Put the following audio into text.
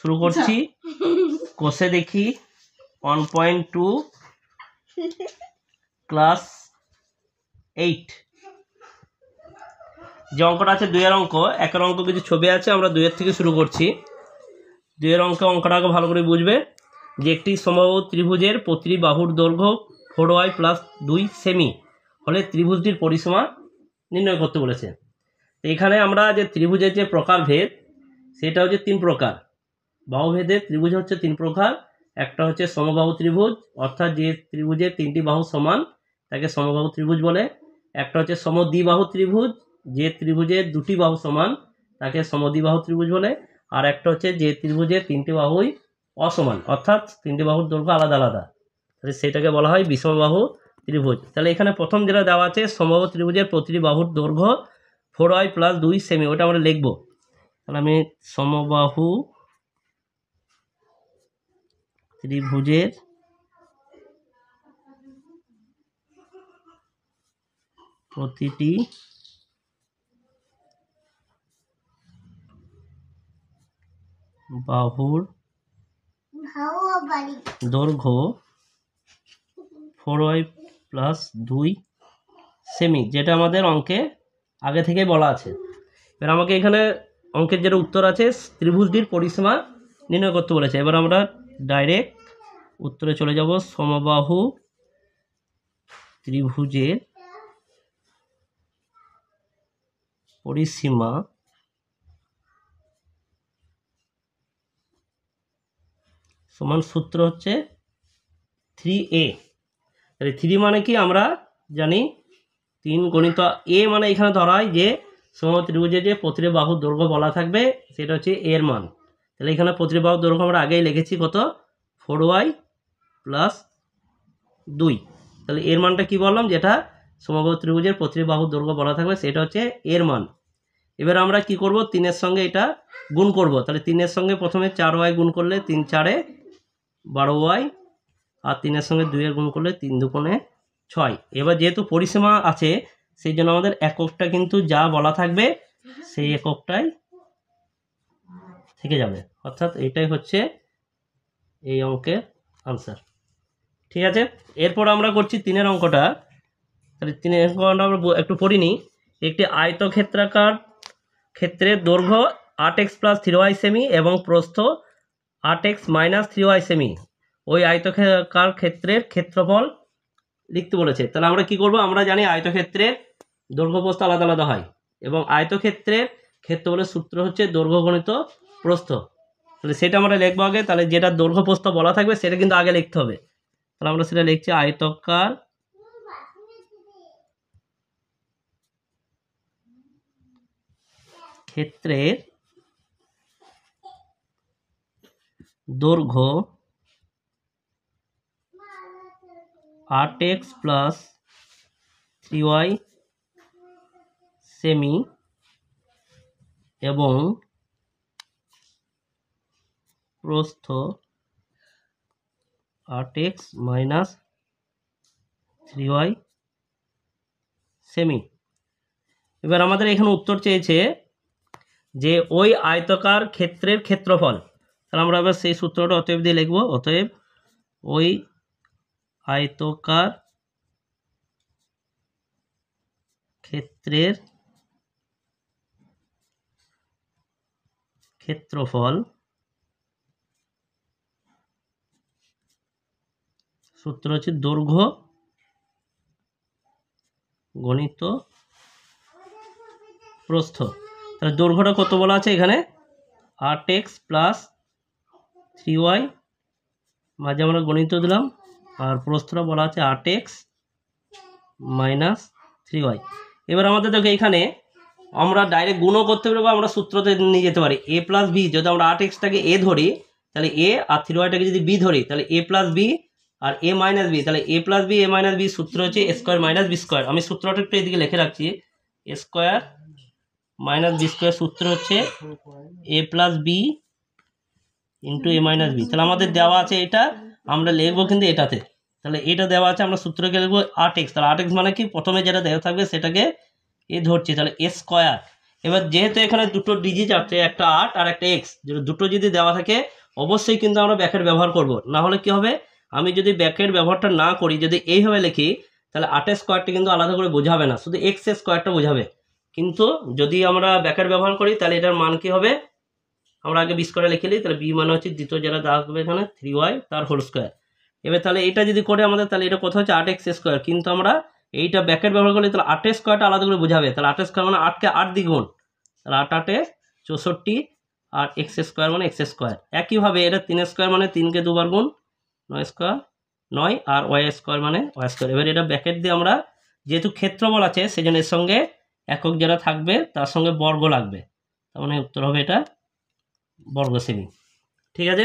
শুরু করছি। কোষে দেখি 1.2 ক্লাস 8 যে অঙ্কটা আছে 2 এর অঙ্ক। 1 এর অঙ্ক কিছু ছবি আছে, আমরা 2 এর থেকে শুরু করছি। 2 এর অঙ্কটা আগে ভালো করে বুঝবে যে একটি সমবাহু ত্রিভুজের প্রতিটি বাহুর দৈর্ঘ্য 4y + 2 সেমি হলে ত্রিভুজটির পরিসীমা নির্ণয় করতে বলেছে। এখানে আমরা যে ত্রিভুজের যে প্রকারভেদ সেটা হচ্ছে 3 প্রকার। বাহুভেদের ত্রিভুজ হচ্ছে 3 প্রকার। একটা হচ্ছে সমবাহু ত্রিভুজ, অর্থাৎ যে ত্রিভুজের 3টি বাহু সমান তাকে সমবাহু ত্রিভুজ বলে। একটা হচ্ছে সমদ্বিবাহু ত্রিভুজ, যে ত্রিভুজের 2টি বাহু সমান তাকে সমদ্বিবাহু ত্রিভুজ বলে। আর একটা হচ্ছে যে ত্রিভুজের 3টি বাহুই অসমান, অর্থাৎ 3টি বাহুর দৈর্ঘ্য আলাদা আলাদা, তাহলে সেটাকে বলা হয় বিষমবাহু ত্রিভুজ। তাহলে এখানে প্রথম যেটা দেওয়া আছে সমবাহু ত্রিভুজের প্রতিটি বাহুর দৈর্ঘ্য 4y + 2 সেমি, ওটা আমরা লিখব। তাহলে আমি সমবাহু ত্রিভুজের প্রতিটি বাহুর দৈর্ঘ্য 4y + 2 সেমি, যেটা আমাদের অঙ্কে আগে থেকে বলা আছে। এবার আমাকে এখানে অঙ্কের যেটা উত্তর আছে ত্রিভুজটির পরিসীমা নির্ণয় করতে বলেছে। এবার আমরা ডাইরেক্ট উত্তরে চলে যাব। সমবাহু ত্রিভুজের পরিসীমা সমান সূত্র হচ্ছে 3a। তাহলে 3 মানে কি আমরা জানি 3 × a, মানে এখানে ধরা হয় যে সমবাহু ত্রিভুজের যে প্রতিটি বাহুর দৈর্ঘ্য বলা থাকবে সেটা হচ্ছে এর মান। তাহলে এখানে প্রতিটি বাহুর দৈর্ঘ্য আমরা আগেই লিখেছি কত, 4y + 2। তাহলে এর মানটা কি বললাম, যেটা সমবাহু ত্রিভুজের প্রতিটি বাহুর দৈর্ঘ্য বলা থাকবে সেটা হচ্ছে এর মান। এবার আমরা কি করব, 3 এর সঙ্গে এটা গুণ করব। তাহলে 3 এর সঙ্গে প্রথমে 4y গুণ করলে 3 × 4 = 12y, আর 3 এর সঙ্গে 2 এর গুণ করলে 3 × 2 = 6। এবার যেহেতু পরিসীমা আছে সেই জন্য আমাদের এককটা কিন্তু যা বলা থাকবে সেই এককটাই থেকে যাবে, অর্থাৎ এটাই হচ্ছে এই অঙ্কের আনসার। ঠিক আছে, এরপর আমরা করছি 3 এর অঙ্কটা। তাহলে 3 এর অঙ্কটা আমরা একটু পড়ি নিই। একটি আয়তক্ষেত্রাকার ক্ষেত্রের দৈর্ঘ্য 8x + 3y সেমি এবং প্রস্থ 8x - 3y সেমি, ওই আয়তক্ষেত্রাকার ক্ষেত্রের ক্ষেত্রফল লিখতে বলেছে। তাহলে আমরা কি করব, আমরা জানি আয়তক্ষেত্রের দৈর্ঘ্য প্রস্থ আলাদা আলাদা হয়, এবং আয়তক্ষেত্রের ক্ষেত্রফলের সূত্র হচ্ছে দৈর্ঘ্য × প্রস্থ। তাহলে সেটা আমরা লিখবো আগে। তাহলে যেটা দৈর্ঘ্য প্রস্থ বলা থাকবে সেটা কিন্তু আগে লিখতে হবে। তাহলে আমরা সেটা লিখছি, আয়তকার ক্ষেত্রের দৈর্ঘ্য 8x + 3y সেমি এবং প্রস্থ 8x - 3y সেমি। এবার আমাদের এখানে উত্তর চেয়েছে যে ওই আয়তকার ক্ষেত্রের ক্ষেত্রফল। তাহলে আমরা এবার সেই সূত্রটা অতএব দিয়ে লিখব। অতএব ওই আয়তকার ক্ষেত্রের ক্ষেত্রফল সূত্র হচ্ছে দৈর্ঘ্য × প্রস্থ। তাহলে দৈর্ঘ্যটা কত বলা আছে এখানে, 8x + 3y, মাঝে আমরা গণিত দিলাম, আর প্রস্থটা বলা আছে 8x - 3y। এবার আমাদের দেখো এখানে আমরা ডাইরেক্ট গুণও করতে পারবো, আমরা সূত্রতে নিয়ে যেতে পারি a + b। যদি আমরা 8xটাকে a ধরি তাহলে a, আর 3yটাকে যদি b ধরি তাহলে a + b R a - b। তাহলে a + b a - b সূত্র হচ্ছে a² - b²। আমি সূত্রটা একটু এদিকে লিখে রাখছি, a² - b² সূত্র হচ্ছে a + b × a - b। তাহলে আমাদের দেওয়া আছে এটা, আমরা লিখবো কিন্তু এটাতে। তাহলে এটা দেওয়া আছে, আমরা সূত্রকে লিখবো 8x। তাহলে 8x মানে কি, প্রথমে যেটা দেওয়া থাকবে সেটাকে এ ধরছি, তাহলে a²। এবার যেহেতু এখানে দুটো ডিজিট আছে, একটা 8 আর একটা x, দুটো যদি দেওয়া থাকে অবশ্যই কিন্তু আমরা ব্যাকেট ব্যবহার করব, না হলে কি হবে, আমি যদি ব্যাকেট ব্যবহারটা না করি, যদি এইভাবে লিখি, তাহলে 8 স্কোয়ারটা কিন্তু আলাদা করে বোঝাবে না, শুধু x স্কোয়ারটা বোঝাবে। কিন্তু যদি আমরা ব্যাকেট ব্যবহার করি তাহলে এটার মান কি হবে, আমরা আগে বিশ করে লিখে নিই, তাহলে বি মানে হচ্ছে দ্বিতীয় যেটা আসবে এখানে 3y তার হোল স্কোয়ার। এবার তাহলে এটা যদি করে আমাদের, তাহলে এটা কথা হচ্ছে 8x স্কোয়ার, কিন্তু আমরা এইটা ব্যাকেট ব্যবহার করলে তাহলে 8 স্কোয়ারটা আলাদা করে বোঝাবে, তাহলে 8 স্কোয়ার মানে 8কে 8 দ্বিগুণ, তাহলে 8 8 64, আর এক্স স্কোয়ার মানে এক্স স্কোয়ার। একইভাবে এটা 3 স্কোয়ার মানে 3কে দুবার গুণ, 9 স্কোয়ার 9, আর ওয়াই স্কোয়ার মানে ওয়াই স্কোয়ার। এবার এটা ব্যাকেট দিয়ে আমরা, যেহেতু ক্ষেত্রফল আছে সেজন্য এর সঙ্গে একক যেটা থাকবে তার সঙ্গে বর্গ লাগবে, তার মানে উত্তর হবে এটা বর্গ শ্রেণী। ঠিক আছে।